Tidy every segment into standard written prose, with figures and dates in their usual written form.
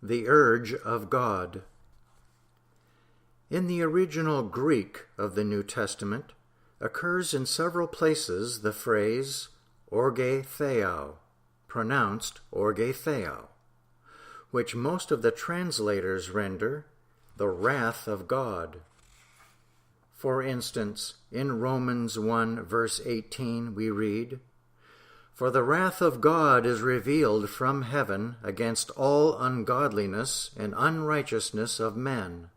the urge of God. In the original Greek of the New Testament occurs in several places the phrase orge theou, pronounced orge theou, which most of the translators render the wrath of God. For instance, in Romans 1 verse 18 we read, "For the wrath of God is revealed from heaven against all ungodliness and unrighteousness of men."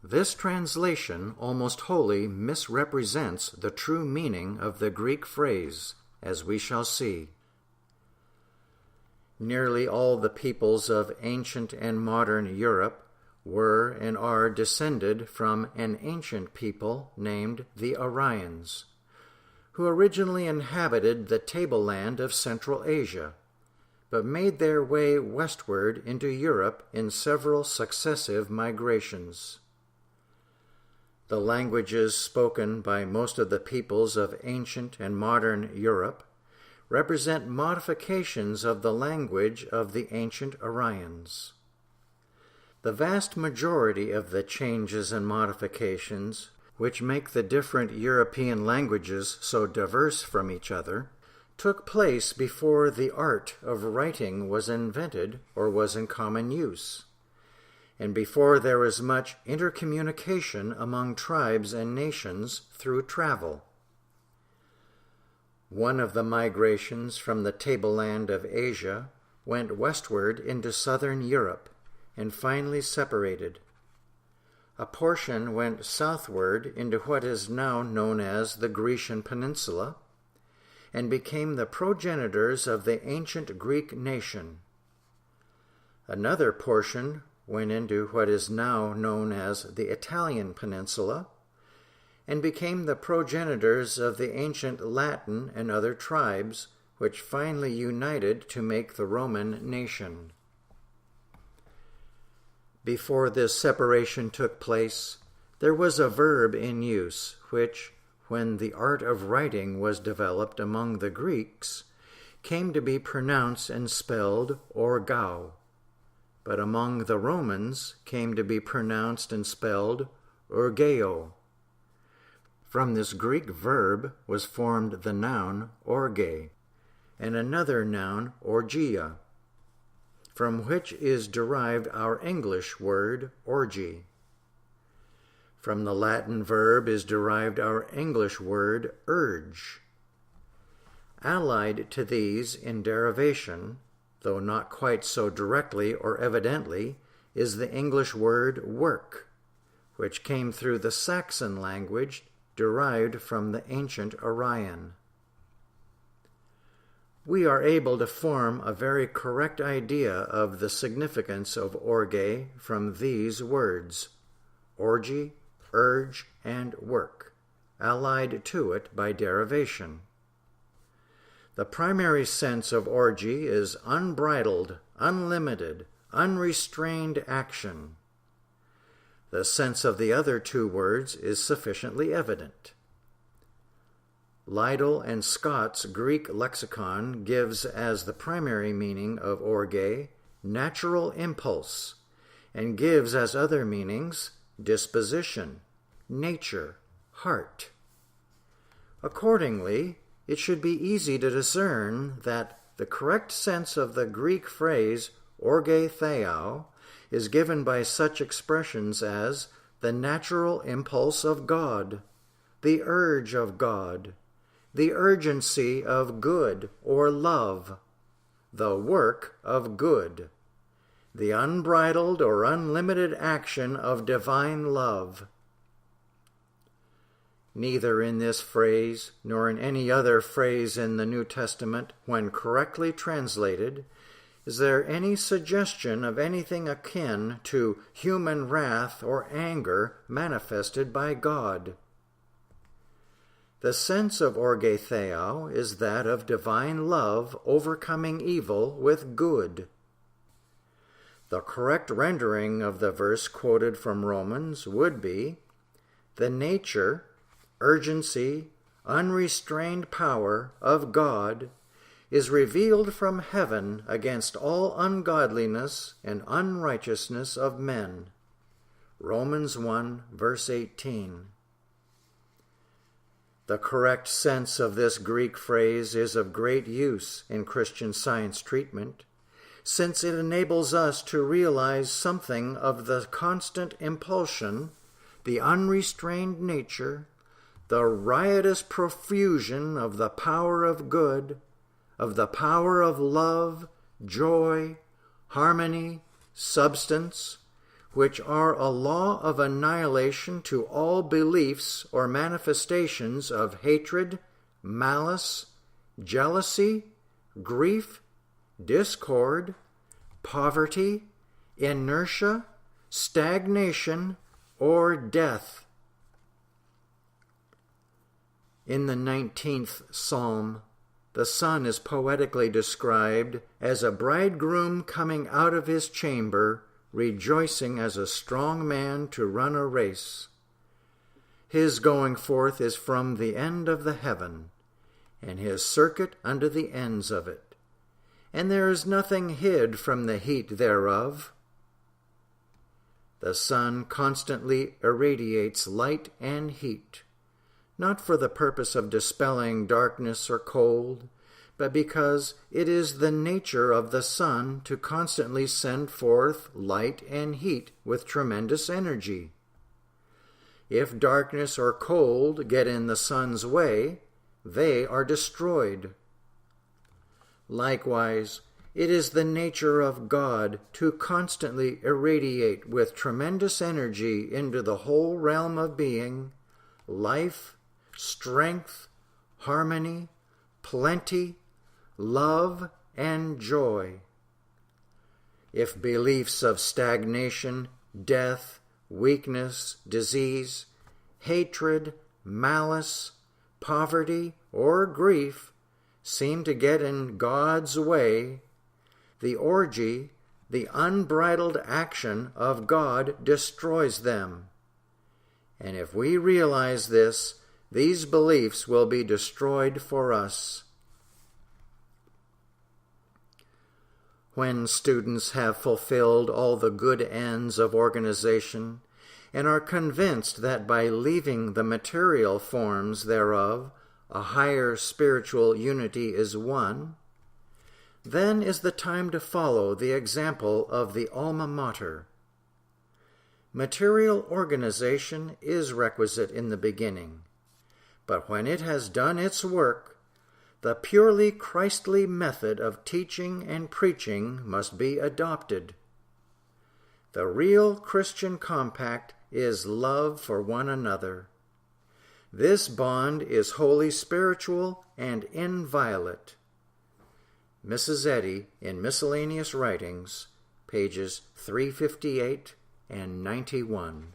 This translation almost wholly misrepresents the true meaning of the Greek phrase, as we shall see. Nearly all the peoples of ancient and modern Europe were and are descended from an ancient people named the Aryans, who originally inhabited the tableland of Central Asia, but made their way westward into Europe in several successive migrations. The languages spoken by most of the peoples of ancient and modern Europe represent modifications of the language of the ancient Aryans. The vast majority of the changes and modifications which make the different European languages so diverse from each other took place before the art of writing was invented or was in common use, and before there was much intercommunication among tribes and nations through travel. One of the migrations from the tableland of Asia went westward into southern Europe and finally separated. A portion went southward into what is now known as the Grecian Peninsula and became the progenitors of the ancient Greek nation. Another portion went into what is now known as the Italian Peninsula and became the progenitors of the ancient Latin and other tribes, which finally united to make the Roman nation. Before this separation took place, there was a verb in use which, when the art of writing was developed among the Greeks, came to be pronounced and spelled orgao, but among the Romans came to be pronounced and spelled orgeo. From this Greek verb was formed the noun orge, and another noun orgia, from which is derived our English word orgy. From the Latin verb is derived our English word urge. Allied to these in derivation, though not quite so directly or evidently, is the English word work, which came through the Saxon language derived from the ancient Aryan. We are able to form a very correct idea of the significance of orge from these words, orgy, urge, and work, allied to it by derivation. The primary sense of orgy is unbridled, unlimited, unrestrained action. The sense of the other two words is sufficiently evident. Liddell and Scott's Greek lexicon gives as the primary meaning of orge natural impulse, and gives as other meanings disposition, nature, heart. Accordingly, it should be easy to discern that the correct sense of the Greek phrase orge theou is given by such expressions as the natural impulse of God, the urge of God, the urgency of good or love, the work of good, the unbridled or unlimited action of divine love. Neither in this phrase nor in any other phrase in the New Testament, when correctly translated, is there any suggestion of anything akin to human wrath or anger manifested by God. The sense of orge theou is that of divine love overcoming evil with good. The correct rendering of the verse quoted from Romans would be, the nature, urgency, unrestrained power of God is revealed from heaven against all ungodliness and unrighteousness of men. Romans 1, verse 18. The correct sense of this Greek phrase is of great use in Christian Science treatment, since it enables us to realize something of the constant impulsion, the unrestrained nature, the riotous profusion of the power of good, of the power of love, joy, harmony, substance, which are a law of annihilation to all beliefs or manifestations of hatred, malice, jealousy, grief, discord, poverty, inertia, stagnation, or death. In the 19th Psalm, the sun is poetically described as a bridegroom coming out of his chamber, rejoicing as a strong man to run a race. His going forth is from the end of the heaven, and his circuit unto the ends of it, and there is nothing hid from the heat thereof. The sun constantly irradiates light and heat, not for the purpose of dispelling darkness or cold, but because it is the nature of the sun to constantly send forth light and heat with tremendous energy. If darkness or cold get in the sun's way, they are destroyed. Likewise, it is the nature of God to constantly irradiate with tremendous energy into the whole realm of being, life, strength, harmony, plenty, love, and joy. If beliefs of stagnation, death, weakness, disease, hatred, malice, poverty, or grief seem to get in God's way, the orgy, the unbridled action of God destroys them. And if we realize this, these beliefs will be destroyed for us. When students have fulfilled all the good ends of organization and are convinced that by leaving the material forms thereof, a higher spiritual unity is won, then is the time to follow the example of the alma mater. Material organization is requisite in the beginning, but when it has done its work, the purely Christly method of teaching and preaching must be adopted. The real Christian compact is love for one another. This bond is wholly spiritual and inviolate. Mrs. Eddy in Miscellaneous Writings, pages 358 and 91.